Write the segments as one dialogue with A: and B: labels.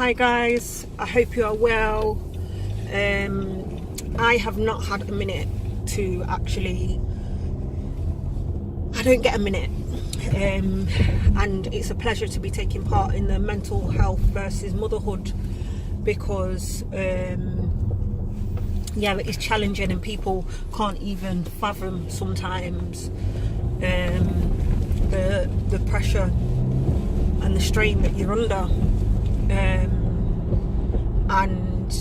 A: Hi guys, I hope you are well. I have not had a minute to actually, I don't get a minute, and it's a pleasure to be taking part in the mental health versus motherhood, because yeah, it is challenging and people can't even fathom sometimes the pressure and the strain that you're under, and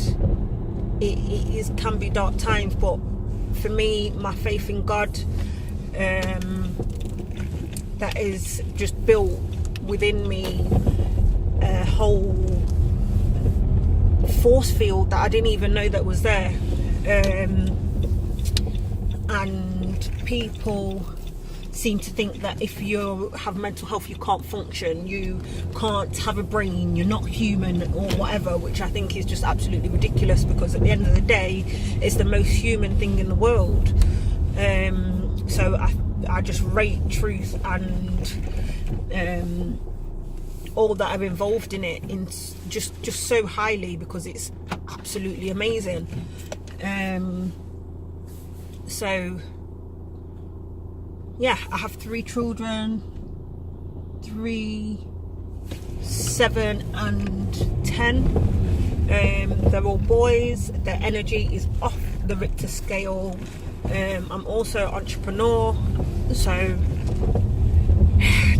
A: it can be dark times. But for me, my faith in God, that is just built within me a whole force field that I didn't even know that was there. And people seem to think that if you have mental health you can't function, you can't have a brain, you're not human or whatever, which I think is just absolutely ridiculous, because at the end of the day it's the most human thing in the world. So I just rate truth and all that are involved in it in just so highly, because it's absolutely amazing. So yeah, I have 3 children, 3, 7 and 10. They're all boys. Their energy is off the Richter scale. I'm also an entrepreneur, so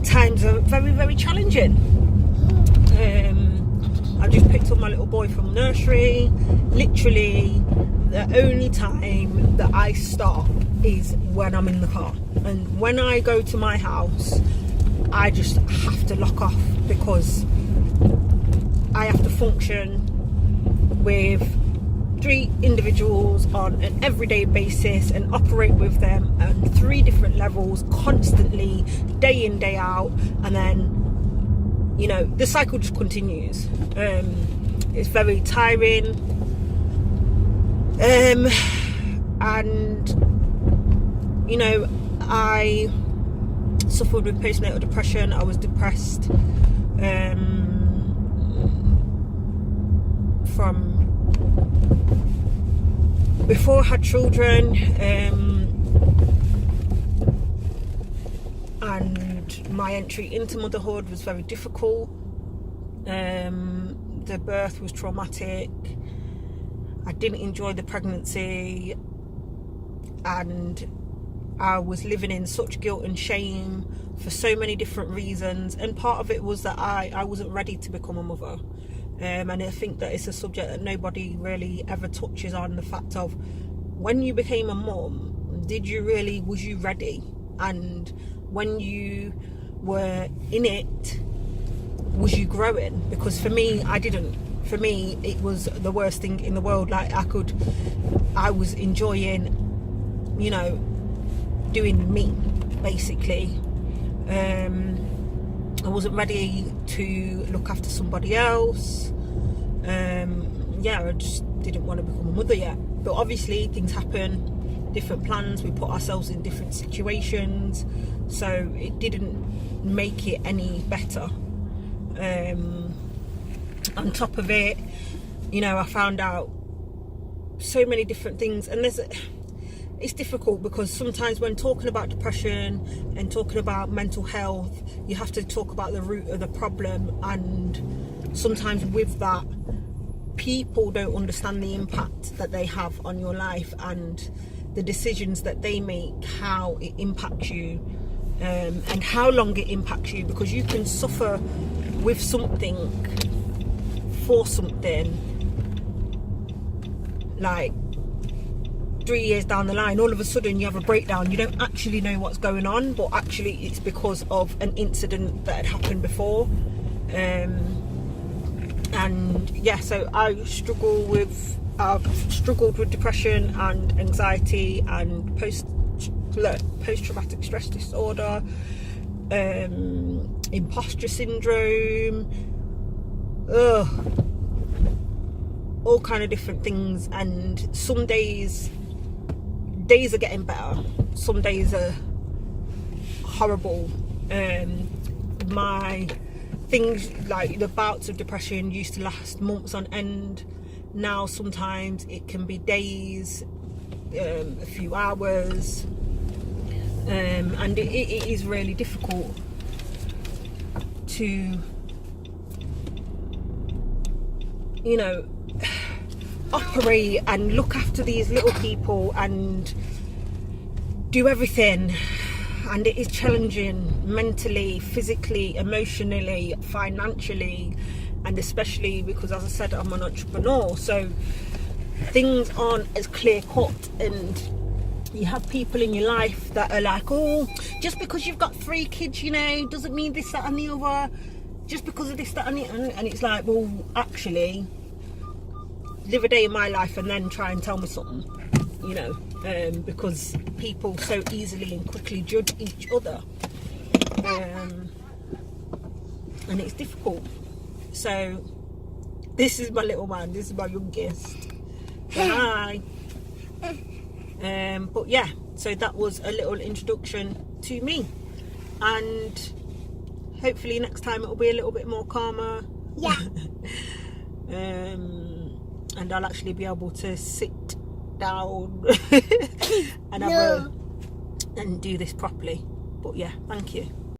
A: times are very, very challenging. I just picked up my little boy from nursery. Literally the only time that I stop is when I'm in the car, and when I go to my house I just have to lock off, because I have to function with 3 individuals on an everyday basis and operate with them at 3 different levels constantly, day in, day out, and then, you know, the cycle just continues. It's very tiring, and you know, I suffered with postnatal depression. I was depressed from before I had children, and my entry into motherhood was very difficult. The birth was traumatic. I didn't enjoy the pregnancy, and I was living in such guilt and shame for so many different reasons, and part of it was that I wasn't ready to become a mother. And I think that it's a subject that nobody really ever touches on, the fact of, when you became a mum, was you ready? And when you were in it, was you growing? Because for me, I didn't. For me, it was the worst thing in the world. Like, I was enjoying, you know, doing me, basically. I wasn't ready to look after somebody else. Yeah, I just didn't want to become a mother yet. But obviously things happen, different plans, we put ourselves in different situations, so it didn't make it any better. On top of it, you know, I found out so many different things, and it's difficult, because sometimes when talking about depression and talking about mental health, you have to talk about the root of the problem, and sometimes with that, people don't understand the impact that they have on your life and the decisions that they make, how it impacts you, and how long it impacts you, because you can suffer with something for something, like 3 years down the line, all of a sudden you have a breakdown. You don't actually know what's going on, but actually it's because of an incident that had happened before. And yeah, so I've struggled with depression and anxiety and post-traumatic stress disorder, imposter syndrome, all kind of different things. And some days are getting better, some days are horrible. My things like the bouts of depression used to last months on end. Now sometimes it can be days, a few hours, and it is really difficult to, you know, operate and look after these little people and do everything. And it is challenging mentally, physically, emotionally, financially, and especially because, as I said, I'm an entrepreneur, so things aren't as clear cut, and you have people in your life that are like, oh, just because you've got 3 kids, you know, doesn't mean this, that and the other, just because of this, that and the other. And it's like, well, actually, live a day in my life and then try and tell me something, you know, because people so easily and quickly judge each other, and it's difficult. So this is my little man, this is my youngest. So hi. But yeah, so that was a little introduction to me, and hopefully next time it'll be a little bit more calmer.
B: Yeah.
A: And I'll actually be able to sit down and and do this properly. But yeah, thank you.